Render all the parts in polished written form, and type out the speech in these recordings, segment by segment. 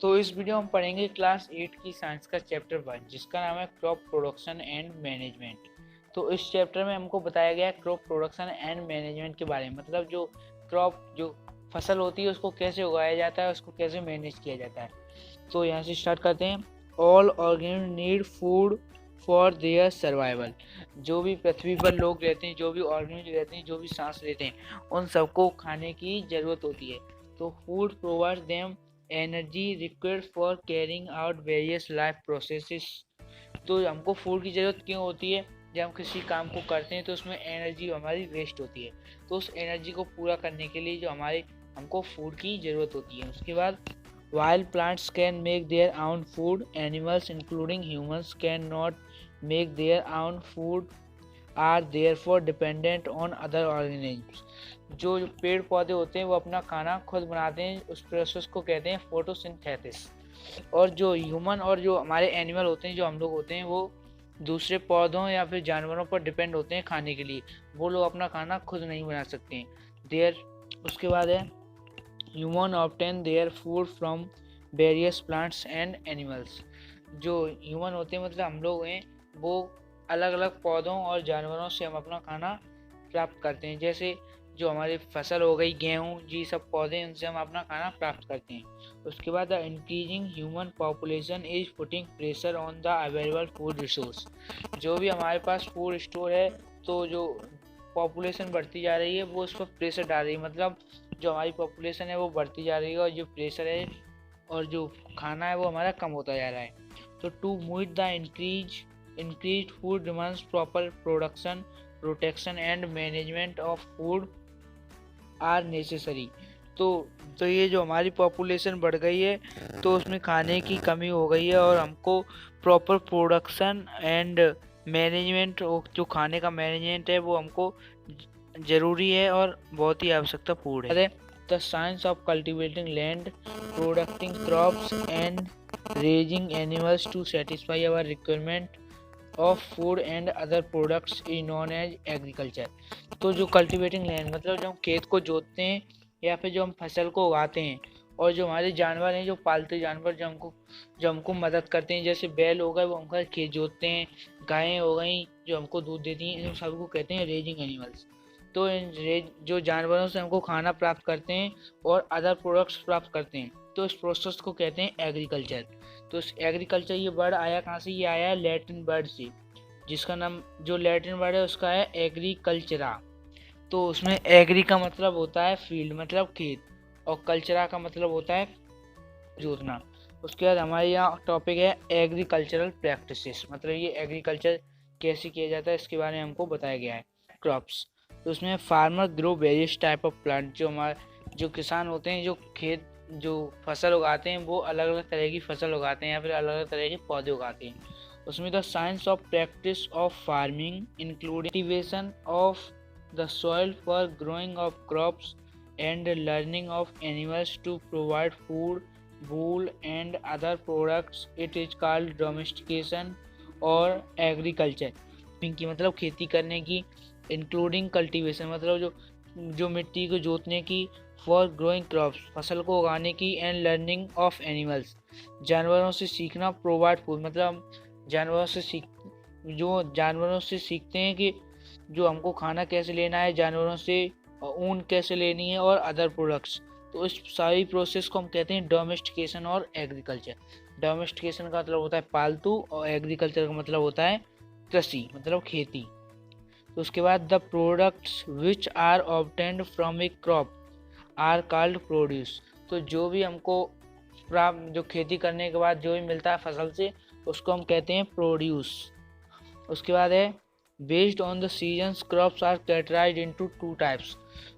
तो इस वीडियो में हम पढ़ेंगे क्लास 8 की साइंस का चैप्टर 1 जिसका नाम है क्रॉप प्रोडक्शन एंड मैनेजमेंट। तो इस चैप्टर में हमको बताया गया है क्रॉप प्रोडक्शन एंड मैनेजमेंट के बारे में, मतलब जो क्रॉप जो फसल होती है उसको कैसे उगाया जाता है, उसको कैसे मैनेज किया जाता है। तो यहाँ से स्टार्ट करते हैं। All organism need food for their survival. जो भी पृथ्वी पर लोग रहते हैं, जो भी ऑर्गेनिज्म रहते हैं, जो भी सांस लेते हैं, उन सबको खाने की ज़रूरत होती है। तो food provides them energy required for carrying out various life processes. तो हमको फूड की ज़रूरत क्यों होती है? जब हम किसी काम को करते हैं तो उसमें एनर्जी हमारी वेस्ट होती है, तो उस एनर्जी को पूरा करने के लिए जो हमको फूड की ज़रूरत होती है। उसके बाद while plants can make their own food, animals including humans cannot make their own food, are therefore dependent on other organisms। जो पेड़ पौधे होते हैं वो अपना खाना खुद बनाते हैं, उस प्रोसेस को कहते हैं फोटोसिंथेसिस। और जो ह्यूमन और जो हमारे एनिमल होते हैं, जो हम लोग होते हैं, वो दूसरे पौधों या फिर जानवरों पर डिपेंड होते हैं खाने के लिए। वो लोग अपना खाना खुद नहीं बना सकते हैं। देयर उसके बाद है human obtain their food from various plants and animals. जो ह्यूमन होते हैं मतलब हम लोग हैं, वो अलग अलग पौधों और जानवरों से हम अपना खाना प्राप्त करते हैं। जैसे जो हमारी फसल हो गई, गेहूँ, जी सब पौधे, उनसे हम अपना खाना प्राप्त करते हैं। उसके बाद the increasing human population is putting pressure on the available food resource. जो भी हमारे पास फूड स्टोर है, तो जो पॉपुलेशन बढ़ती जा रही है वो उस पर प्रेशर डाल रही है। मतलब जो हमारी पॉपुलेशन है वो बढ़ती जा रही है और जो प्रेशर है और जो खाना है वो हमारा कम होता जा रहा है। तो to meet the increase food demands proper production, protection and management of food are necessary. तो ये जो हमारी पॉपुलेशन बढ़ गई है तो उसमें खाने की कमी हो गई है और हमको प्रॉपर प्रोडक्शन एंड मैनेजमेंट, जो खाने का मैनेजमेंट है वो हमको ज़रूरी है और बहुत ही आवश्यकतापूर्ण है। The science of cultivating land, producing crops and raising animals to satisfy our requirement of food and other products is known as agriculture. तो जो कल्टिवेटिंग लैंड मतलब जो हम खेत को जोतते हैं या फिर जो हम फसल को उगाते हैं, और जो हमारे जानवर हैं, जो पालतू जानवर जो हमको मदद करते हैं, जैसे बैल हो गए वो हमका खेत जोतते हैं, गायें हो गई जो हमको दूध देती हैं, इन सबको कहते हैं रेजिंग एनिमल्स। तो जो जानवरों से हमको खाना प्राप्त करते हैं और अदर प्रोडक्ट्स प्राप्त करते हैं, तो इस प्रोसेस को कहते हैं एग्रीकल्चर। तो इस एग्रीकल्चर, ये वर्ड आया कहाँ से? ये आया है लैटिन वर्ड से, जिसका नाम, जो लैटिन वर्ड है उसका है एग्रीकल्चरा। तो उसमें एग्री का मतलब होता है फील्ड, मतलब खेत, और कल्चरा का मतलब होता है जोतना। उसके बाद हमारे यहाँ टॉपिक है एग्रीकल्चरल प्रैक्टिसेस, मतलब ये एग्रीकल्चर कैसे किया जाता है इसके बारे में हमको बताया गया है। क्रॉप्स, तो उसमें farmer grow various type of plant. जो किसान होते हैं, जो फसल उगाते हैं, वो अलग अलग तरह की फसल उगाते हैं या फिर अलग अलग तरह के पौधे उगाते हैं। उसमें the science of practice of farming including cultivation of the soil for growing of crops and learning of animals to provide food, wool and other products. It is called domestication और agriculture। की मतलब खेती करने की, including cultivation मतलब जो मिट्टी को जोतने की, फॉर ग्रोइंग क्रॉप्स फसल को उगाने की, एंड लर्निंग ऑफ एनिमल्स जानवरों से सीखना, प्रोवाइड फूड मतलब जानवरों से सीखते हैं कि जो हमको खाना कैसे लेना है, जानवरों से ऊन कैसे लेनी है और अदर प्रोडक्ट्स। तो इस सारी प्रोसेस को हम कहते हैं डोमेस्टिकेशन और एग्रीकल्चर। डोमेस्टिकेशन का मतलब होता है पालतू और एग्रीकल्चर का मतलब होता है कृषि, मतलब खेती। तो उसके बाद the products which are obtained from a crop are called produce. तो जो भी हमको जो खेती करने के बाद जो भी मिलता है फसल से, उसको हम कहते हैं प्रोड्यूस। उसके बाद है based on the seasons crops are categorised into 2 types.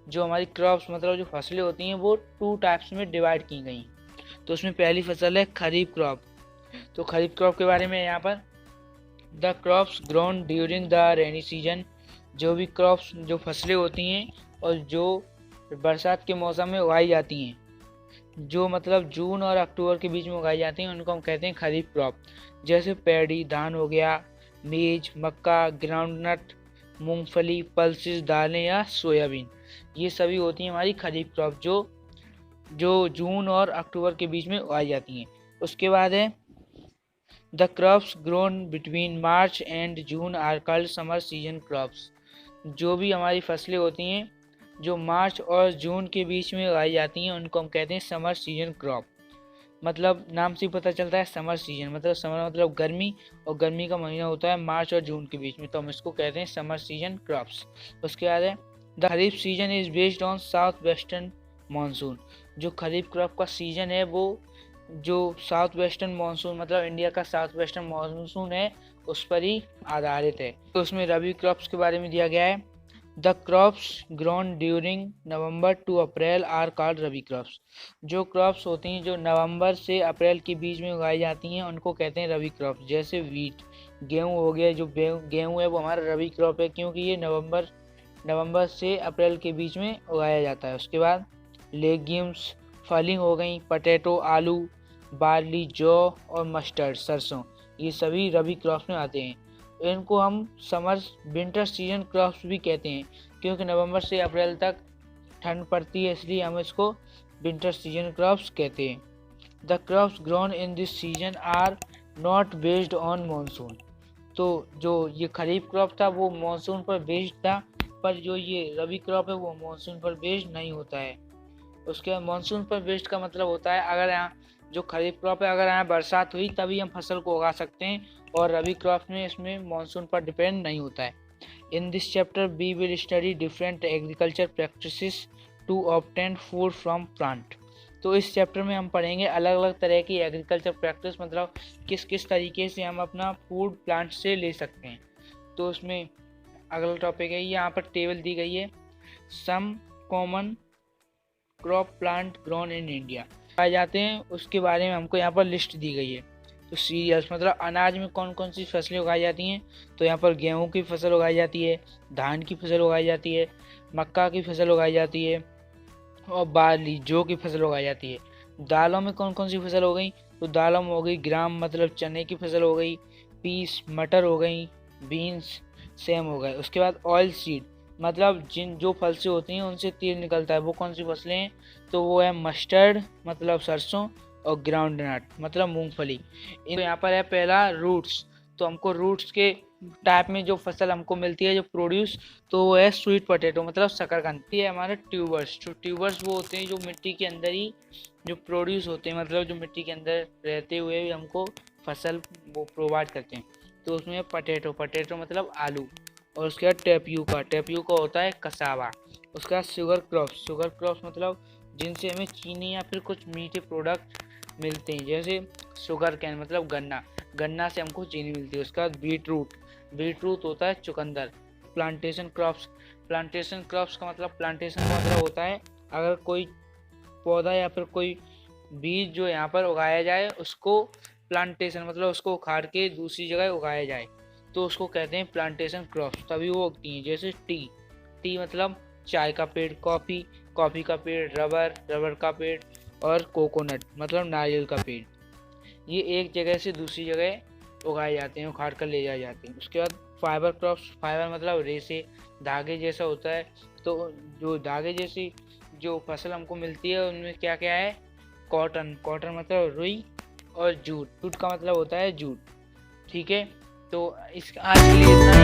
जो हमारी क्रॉप्स मतलब जो फसलें होती हैं वो 2 टाइप्स में डिवाइड की गई। तो उसमें पहली फसल है खरीफ क्रॉप। तो खरीफ क्रॉप के बारे में यहाँ पर the crops grown during the rainy season. जो भी क्रॉप्स, जो फसलें होती हैं और जो बरसात के मौसम में उगाई जाती हैं, जो मतलब जून और अक्टूबर के बीच में उगाई जाती हैं, उनको हम कहते हैं खरीफ क्रॉप। जैसे पैडी धान हो गया, मेज, मक्का, ग्राउंडनट, मूंगफली, पल्सेस, दालें या सोयाबीन, ये सभी होती हैं हमारी खरीफ क्रॉप, जो जून और अक्टूबर के बीच में उगाई जाती हैं। उसके बाद है the crops grown between March and June are called summer season crops. जो भी हमारी फसलें होती हैं जो मार्च और जून के बीच में उगाई जाती हैं उनको हम कहते हैं समर सीजन क्रॉप। मतलब नाम से ही पता चलता है समर सीजन, मतलब समर मतलब गर्मी, और गर्मी का महीना होता है मार्च और जून के बीच में, तो हम इसको कहते हैं समर सीजन क्रॉप्स। उसके बाद है the kharif season is based on south western monsoon. जो खरीफ क्रॉप का सीजन है वो जो साउथ वेस्टर्न मानसून मतलब इंडिया का साउथ वेस्टर्न मानसून है उस पर ही आधारित है। तो उसमें रबी क्रॉप्स के बारे में दिया गया है the crops grown during November to April are called rabi crops. जो क्रॉप्स होती हैं जो नवंबर से अप्रैल के बीच में उगाई जाती हैं उनको कहते हैं रबी क्रॉप्स। जैसे वीट, गेहूँ हो गया, जो गेहूँ है वो हमारा रबी क्रॉप है क्योंकि ये नवंबर से अप्रैल के बीच में उगाया जाता है। उसके बाद लेग्यूम्स, फलिंग हो गई, पटेटो, आलू, बार्ली, जौ और मस्टर्ड, सरसों, ये सभी रबी क्रॉप्स में आते हैं। इनको हम समर विंटर सीजन क्रॉप्स भी कहते हैं क्योंकि नवंबर से अप्रैल तक ठंड पड़ती है, इसलिए हम इसको विंटर सीजन क्रॉप्स कहते हैं। The crops grown in this season are not based on monsoon. तो जो ये खरीफ क्रॉप था वो मानसून पर बेस्ड था, पर जो ये रबी क्रॉप है वो मानसून पर बेस्ड नहीं होता है। उसके बाद मानसून पर बेस्ड का मतलब होता है अगर यहाँ जो खरीफ क्रॉप है अगर यहाँ बरसात हुई तभी हम फसल को उगा सकते हैं, और रबी क्रॉप में इसमें मानसून पर डिपेंड नहीं होता है। In this chapter we will study different agriculture practices to obtain food from plant. तो इस चैप्टर में हम पढ़ेंगे अलग अलग तरह की एग्रीकल्चर प्रैक्टिस, मतलब किस किस तरीके से हम अपना फूड प्लांट से ले सकते हैं। तो उसमें अगला टॉपिक है, यहाँ पर टेबल दी गई है some common crop plant grown in India पाए जाते हैं, उसके बारे में हमको यहाँ पर लिस्ट दी गई है। तो सीरियल्स मतलब अनाज में कौन कौन सी फसलें उगाई जाती हैं, तो यहाँ पर गेहूं की फसल उगाई जाती है, धान की फसल उगाई जाती है, मक्का की फसल उगाई जाती है और बार्ली, जौ की फसल उगाई जाती है। दालों में कौन कौन सी फसल हो गई, तो दालों में हो गई ग्राम मतलब चने की फसल हो गई, पीस मटर हो गई, बीन्स सेम हो गए। उसके बाद ऑयल सीड मतलब जो फल से होती हैं उनसे तेल निकलता है, वो कौन सी फसलें हैं, तो वो है मस्टर्ड मतलब सरसों और ग्राउंड नट मतलब मूंगफली। तो यहाँ पर है पहला रूट्स, तो हमको रूट्स के टाइप में जो फसल हमको मिलती है जो प्रोड्यूस, तो वो है स्वीट पोटैटो मतलब शकरकंद। ये हमारे ट्यूबर्स, जो ट्यूबर्स वो होते हैं जो मिट्टी के अंदर ही जो प्रोड्यूस होते हैं, मतलब जो मिट्टी के अंदर रहते हुए भी हमको फसल वो प्रोवाइड करते हैं। तो उसमें पटेटो मतलब आलू, और उसके बाद टेप्यूका होता है कसावा। उसके बाद शुगर क्रॉप्स मतलब जिनसे हमें चीनी या फिर कुछ मीठे प्रोडक्ट मिलते हैं, जैसे शुगर कैन मतलब गन्ना से हमको चीनी मिलती है। उसके बाद बीटरूट होता है चुकंदर। प्लांटेशन क्रॉप्स का मतलब होता है अगर कोई पौधा या फिर कोई बीज जो यहाँ पर उगाया जाए उसको प्लांटेशन मतलब उसको उखाड़ के दूसरी जगह उगाया जाए, तो उसको कहते हैं प्लांटेशन क्रॉप्स, तभी वो उगती हैं। जैसे टी मतलब चाय का पेड़, कॉफ़ी का पेड़, रबर का पेड़, और कोकोनट मतलब नारियल का पेड़। ये एक जगह से दूसरी जगह उगाए जाते हैं, उखाड़ कर ले जाए जाते हैं। उसके बाद फाइबर मतलब रेशे, धागे जैसा होता है। तो जो धागे जैसी जो फसल हमको मिलती है उनमें क्या क्या है, कॉटन मतलब रुई, और जूट का मतलब होता है जूट। ठीक है, तो इस आज के लिए इतना ही।